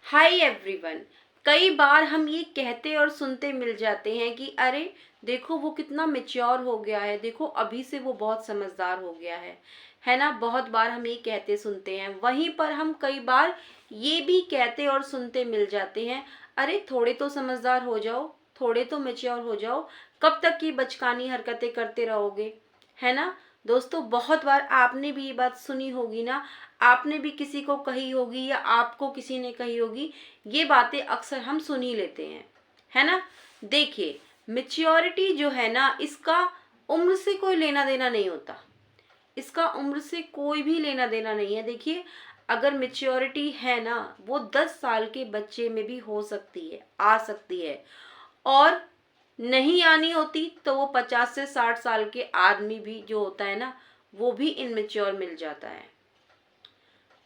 Hi everyone. कई बार हम ये कहते और सुनते मिल जाते हैं कि अरे देखो वो कितना मेच्योर हो गया है, देखो अभी से वो बहुत समझदार हो गया है ना। बहुत बार हम ये कहते सुनते हैं, वहीं पर हम कई बार ये भी कहते और सुनते मिल जाते हैं, अरे थोड़े तो समझदार हो जाओ, थोड़े तो मेच्योर हो जाओ, कब तक की बचकानी हरकतें करते रहोगे, है ना। दोस्तों बहुत बार आपने भी ये बात सुनी होगी ना, आपने भी किसी को कही होगी या आपको किसी ने कही होगी। ये बातें अक्सर हम सुन ही लेते हैं, है ना। देखिए, मेच्योरिटी जो है ना, इसका उम्र से कोई लेना देना नहीं होता, इसका उम्र से कोई भी लेना देना नहीं है। देखिए, अगर मेच्योरिटी है ना, वो 10 साल के बच्चे में भी हो सकती है, आ सकती है, और नहीं आनी होती तो वो 50 से 60 साल के आदमी भी जो होता है ना, वो भी इनमेच्योर मिल जाता है।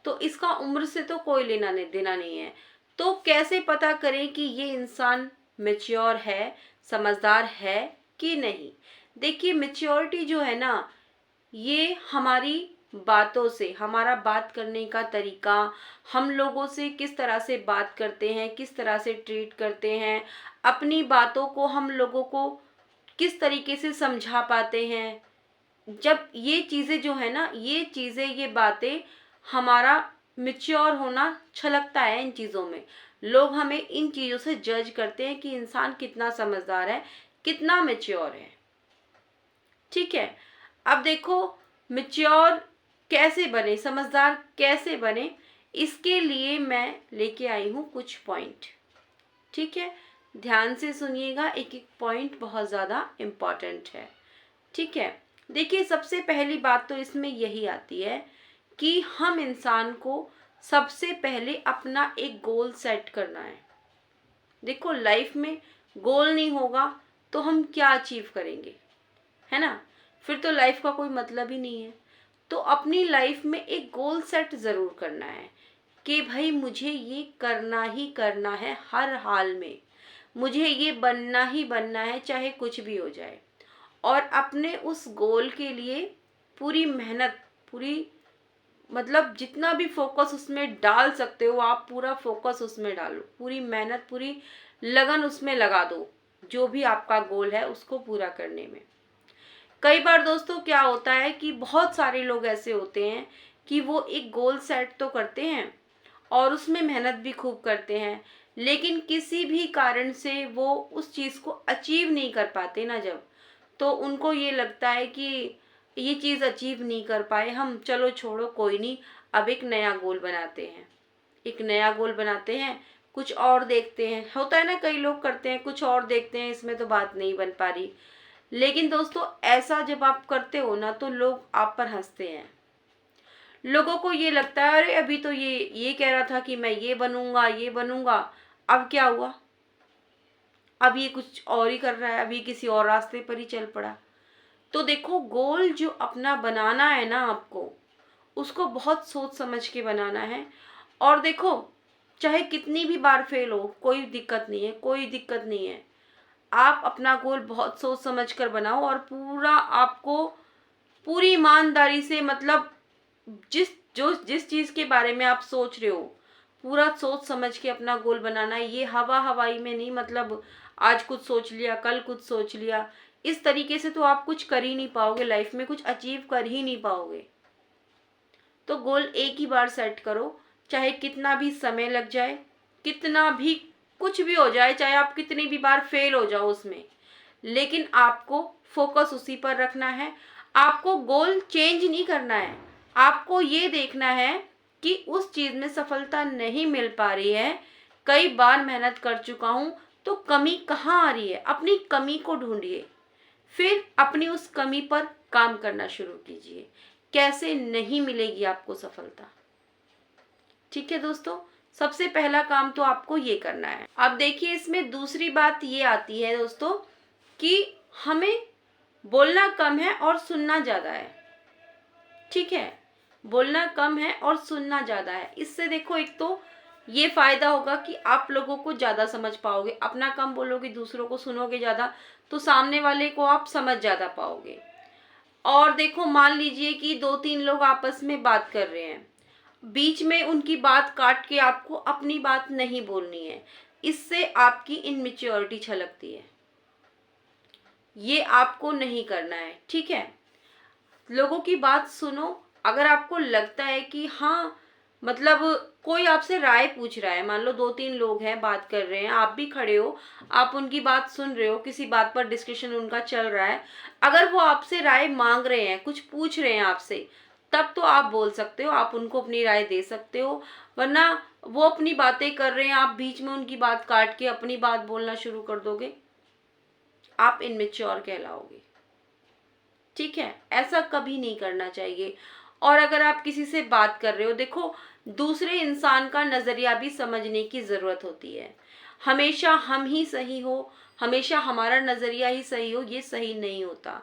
तो इसका उम्र से तो कोई लेना देना नहीं है। तो कैसे पता करें कि ये इंसान मेच्योर है, समझदार है कि नहीं। देखिए, मेच्योरिटी जो है ना, ये हमारी बातों से, हमारा बात करने का तरीका, हम लोगों से किस तरह से बात करते हैं, किस तरह से ट्रीट करते हैं, अपनी बातों को हम लोगों को किस तरीके से समझा पाते हैं, जब ये चीज़ें जो है ना, ये चीज़ें, ये बातें, हमारा मिच्योर होना छलकता है इन चीज़ों में। लोग हमें इन चीज़ों से जज करते हैं कि इंसान कितना समझदार है, कितना मिच्योर है। ठीक है। अब देखो, मिच्योर कैसे बने, समझदार कैसे बने, इसके लिए मैं लेके आई हूँ कुछ पॉइंट। ठीक है, ध्यान से सुनिएगा, एक एक पॉइंट बहुत ज़्यादा इम्पॉर्टेंट है। ठीक है। देखिए, सबसे पहली बात तो इसमें यही आती है कि हम इंसान को सबसे पहले अपना एक गोल सेट करना है। देखो, लाइफ में गोल नहीं होगा तो हम क्या अचीव करेंगे, है ना। फिर तो लाइफ का कोई मतलब ही नहीं है। तो अपनी लाइफ में एक गोल सेट ज़रूर करना है कि भाई मुझे ये करना ही करना है, हर हाल में मुझे ये बनना ही बनना है, चाहे कुछ भी हो जाए। और अपने उस गोल के लिए पूरी मेहनत, पूरी, मतलब जितना भी फोकस उसमें डाल सकते हो आप, पूरा फोकस उसमें डालो, पूरी मेहनत, पूरी लगन उसमें लगा दो, जो भी आपका गोल है उसको पूरा करने में। कई बार दोस्तों क्या होता है कि बहुत सारे लोग ऐसे होते हैं कि वो एक गोल सेट तो करते हैं और उसमें मेहनत भी खूब करते हैं, लेकिन किसी भी कारण से वो उस चीज़ को अचीव नहीं कर पाते ना, जब तो उनको ये लगता है कि ये चीज़ अचीव नहीं कर पाए हम, चलो छोड़ो, कोई नहीं, अब एक नया गोल बनाते हैं, एक नया गोल बनाते हैं, कुछ और देखते हैं। होता है ना, कई लोग करते हैं, कुछ और देखते हैं, इसमें तो बात नहीं बन पा रही। लेकिन दोस्तों, ऐसा जब आप करते हो ना, तो लोग आप पर हंसते हैं। लोगों को ये लगता है, अरे अभी तो ये कह रहा था कि मैं ये बनूंगा, ये बनूंगा, अब क्या हुआ, अब ये कुछ और ही कर रहा है, अभी किसी और रास्ते पर ही चल पड़ा। तो देखो, गोल जो अपना बनाना है ना आपको, उसको बहुत सोच समझ के बनाना है। और देखो, चाहे कितनी भी बार फेल हो, कोई दिक्कत नहीं है, कोई दिक्कत नहीं है। आप अपना गोल बहुत सोच समझ कर बनाओ, और पूरा आपको पूरी ईमानदारी से, मतलब जिस चीज़ के बारे में आप सोच रहे हो, पूरा सोच समझ के अपना गोल बनाना है। ये हवा हवाई में नहीं, मतलब आज कुछ सोच लिया, कल कुछ सोच लिया, इस तरीके से तो आप कुछ कर ही नहीं पाओगे, लाइफ में कुछ अचीव कर ही नहीं पाओगे। तो गोल एक ही बार सेट करो, चाहे कितना भी समय लग जाए, कितना भी कुछ भी हो जाए, चाहे आप कितनी भी बार फेल हो जाओ उसमें, लेकिन आपको फोकस उसी पर रखना है। आपको गोल चेंज नहीं करना है, आपको ये देखना है कि उस चीज़ में सफलता नहीं मिल पा रही है, कई बार मेहनत कर चुका हूँ, तो कमी कहाँ आ रही है, अपनी कमी को ढूंढिए, फिर अपनी उस कमी पर काम करना शुरू कीजिए। कैसे नहीं मिलेगी आपको सफलता। ठीक है दोस्तों, सबसे पहला काम तो आपको ये करना है। अब देखिए, इसमें दूसरी बात ये आती है दोस्तों कि हमें बोलना कम है और सुनना ज़्यादा है। ठीक है, बोलना कम है और सुनना ज़्यादा है। इससे देखो, एक तो ये फायदा होगा कि आप लोगों को ज़्यादा समझ पाओगे, अपना कम बोलोगे, दूसरों को सुनोगे ज़्यादा, तो सामने वाले को आप समझ ज़्यादा पाओगे। और देखो, मान लीजिए कि 2-3 लोग आपस में बात कर रहे हैं, बीच में उनकी बात काट के आपको अपनी बात नहीं बोलनी है, इससे आपकी इनमेच्योरिटी छलकती है। ये आपको नहीं करना है, ठीक है। लोगों की बात सुनो। अगर आपको लगता है कि हाँ, मतलब कोई आपसे राय पूछ रहा है, मान लो 2-3 लोग हैं, बात कर रहे हैं, आप भी खड़े हो, आप उनकी बात सुन रहे हो, किसी बात पर डिस्कशन उनका चल रहा है, अगर वो आपसे राय मांग रहे हैं, कुछ पूछ रहे हैं आपसे, तब तो आप बोल सकते हो, आप उनको अपनी राय दे सकते हो। वरना वो अपनी बातें कर रहे हैं, आप बीच में उनकी बात काट के अपनी बात बोलना शुरू कर दोगे, आप इनमेच्योर कहलाओगे, ठीक है। ऐसा कभी नहीं करना चाहिए। और अगर आप किसी से बात कर रहे हो, देखो, दूसरे इंसान का नजरिया भी समझने की जरूरत होती है। हमेशा हम ही सही हो, हमेशा हमारा नजरिया ही सही हो, ये सही नहीं होता,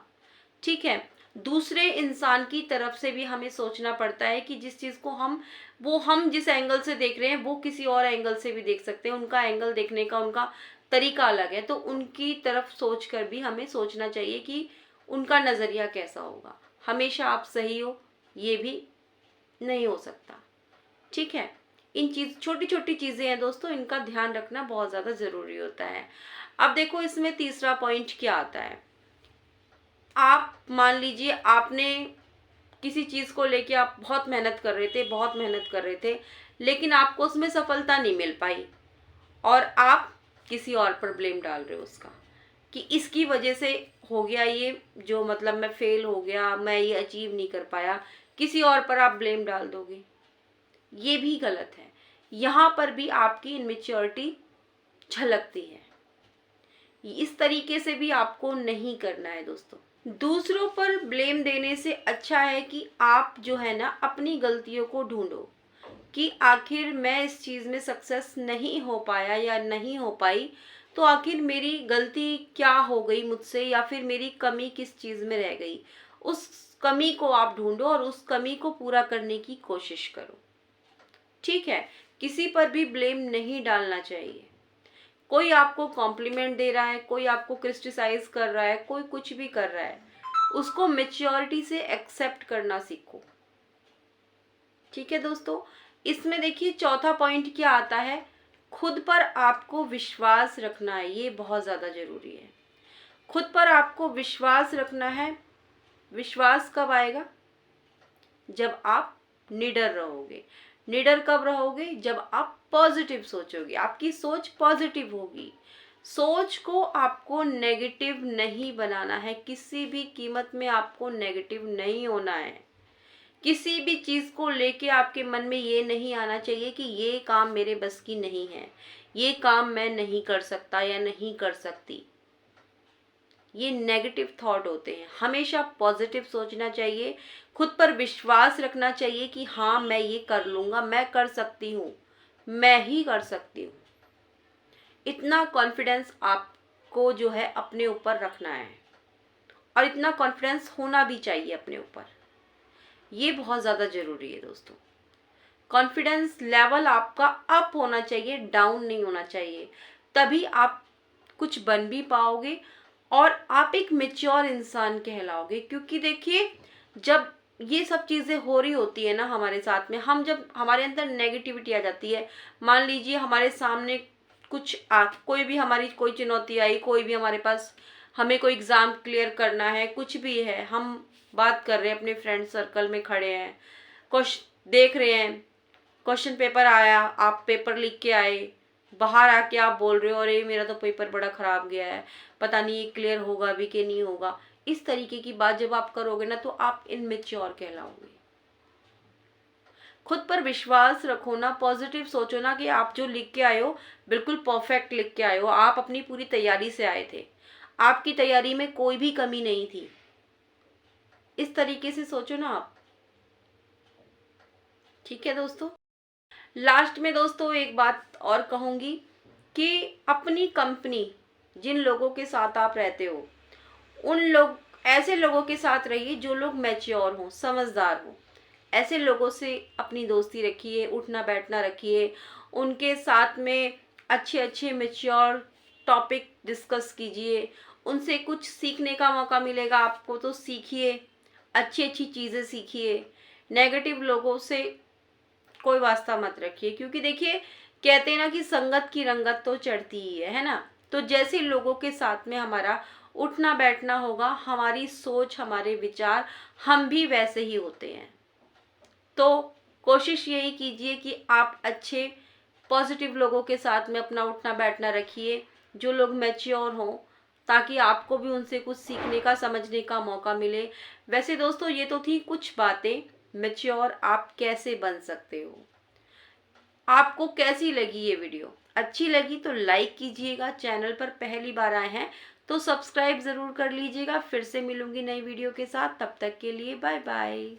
ठीक है। दूसरे इंसान की तरफ से भी हमें सोचना पड़ता है कि जिस चीज को हम जिस एंगल से देख रहे हैं, वो किसी और एंगल से भी देख सकते हैं। उनका एंगल देखने का, उनका तरीका अलग है, तो उनकी तरफ सोच कर भी हमें सोचना चाहिए कि उनका नजरिया कैसा होगा। हमेशा आप सही हो, ये भी नहीं हो सकता, ठीक है। इन चीज, छोटी छोटी चीजें हैं दोस्तों, इनका ध्यान रखना बहुत ज्यादा जरूरी होता है। अब देखो, इसमें तीसरा पॉइंट क्या आता है। आप मान लीजिए, आपने किसी चीज को लेके आप बहुत मेहनत कर रहे थे, बहुत मेहनत कर रहे थे, लेकिन आपको उसमें सफलता नहीं मिल पाई, और आप किसी और पर ब्लेम डाल रहे हो उसका, कि इसकी वजह से हो गया ये, जो मतलब मैं फेल हो गया, मैं ये अचीव नहीं कर पाया, किसी और पर आप ब्लेम डाल दोगे, ये भी गलत है। यहाँ पर भी आपकी इनमेच्योरिटी झलकती है। इस तरीके से भी आपको नहीं करना है दोस्तों। दूसरों पर ब्लेम देने से अच्छा है कि आप जो है ना, अपनी गलतियों को ढूंढो कि आखिर मैं इस चीज में सक्सेस नहीं हो पाया या नहीं हो पाई, तो आखिर मेरी गलती क्या हो गई मुझसे, या फिर मेरी कमी किस चीज में रह गई। उस कमी को आप ढूंढो और उस कमी को पूरा करने की कोशिश करो, ठीक है। किसी पर भी ब्लेम नहीं डालना चाहिए। कोई आपको कॉम्प्लीमेंट दे रहा है, कोई आपको क्रिटिसाइज कर रहा है, कोई कुछ भी कर रहा है, उसको मेच्योरिटी से एक्सेप्ट करना सीखो, ठीक है दोस्तों। इसमें देखिए, चौथा पॉइंट क्या आता है, खुद पर आपको विश्वास रखना है। ये बहुत ज्यादा जरूरी है। खुद पर आपको विश्वास रखना है। विश्वास कब आएगा? जब आप निडर रहोगे। निडर कब रहोगे? जब आप पॉजिटिव सोचोगे, आपकी सोच पॉजिटिव होगी। सोच को आपको नेगेटिव नहीं बनाना है, किसी भी कीमत में आपको नेगेटिव नहीं होना है। किसी भी चीज को लेके आपके मन में ये नहीं आना चाहिए कि ये काम मेरे बस की नहीं है, ये काम मैं नहीं कर सकता या नहीं कर सकती। ये नेगेटिव थॉट होते हैं। हमेशा पॉजिटिव सोचना चाहिए, खुद पर विश्वास रखना चाहिए कि हाँ, मैं ये कर लूंगा, मैं कर सकती हूँ, मैं ही कर सकती हूँ। इतना कॉन्फिडेंस आपको जो है अपने ऊपर रखना है, और इतना कॉन्फिडेंस होना भी चाहिए अपने ऊपर। ये बहुत ज़्यादा ज़रूरी है दोस्तों। कॉन्फिडेंस लेवल आपका अप होना चाहिए, डाउन नहीं होना चाहिए। तभी आप कुछ बन भी पाओगे और आप एक मेच्योर इंसान कहलाओगे। क्योंकि देखिए, जब ये सब चीज़ें हो रही होती है ना हमारे साथ में, हम जब हमारे अंदर नेगेटिविटी आ जाती है, मान लीजिए हमारे सामने कोई भी हमारी कोई चुनौती आई, कोई भी हमारे पास, हमें कोई एग्ज़ाम क्लियर करना है, कुछ भी है, हम बात कर रहे हैं, अपने फ्रेंड सर्कल में खड़े हैं, कुछ देख रहे हैं, क्वेश्चन पेपर आया, आप पेपर लिख के आए, बाहर आके आप बोल रहे हो अरे मेरा तो पेपर बड़ा खराब गया है, पता नहीं ये क्लियर होगा भी कि नहीं होगा। इस तरीके की बात जब आप करोगे ना, तो आप इनमेच्योर कहलाओगे। खुद पर विश्वास रखो ना, पॉजिटिव सोचो ना कि आप जो लिख के आए हो बिल्कुल परफेक्ट लिख के आए हो, आप अपनी पूरी तैयारी से आए थे, आपकी तैयारी में कोई भी कमी नहीं थी। इस तरीके से सोचो ना आप, ठीक है दोस्तों। लास्ट में दोस्तों एक बात और कहूंगी कि अपनी कंपनी, जिन लोगों के साथ आप रहते हो, उन लोग, ऐसे लोगों के साथ रहिए जो लोग मैच्योर हों, समझदार हों। ऐसे लोगों से अपनी दोस्ती रखिए, उठना बैठना रखिए, उनके साथ में अच्छे अच्छे मैच्योर टॉपिक डिस्कस कीजिए, उनसे कुछ सीखने का मौका मिलेगा आपको तो सीखिए, अच्छी अच्छी चीज़ें सीखिए। नेगेटिव लोगों से कोई वास्ता मत रखिए, क्योंकि देखिए कहते हैं ना कि संगत की रंगत तो चढ़ती ही है ना। तो जैसे लोगों के साथ में हमारा उठना बैठना होगा, हमारी सोच, हमारे विचार, हम भी वैसे ही होते हैं। तो कोशिश यही कीजिए कि आप अच्छे पॉजिटिव लोगों के साथ में अपना उठना बैठना रखिए, जो लोग मैच्योर हों, ताकि आपको भी उनसे कुछ सीखने का, समझने का मौका मिले। वैसे दोस्तों, ये तो थी कुछ बातें मैच्योर आप कैसे बन सकते हो। आपको कैसी लगी ये वीडियो? अच्छी लगी तो लाइक कीजिएगा, चैनल पर पहली बार आए हैं तो सब्सक्राइब ज़रूर कर लीजिएगा। फिर से मिलूंगी नई वीडियो के साथ, तब तक के लिए बाय बाय।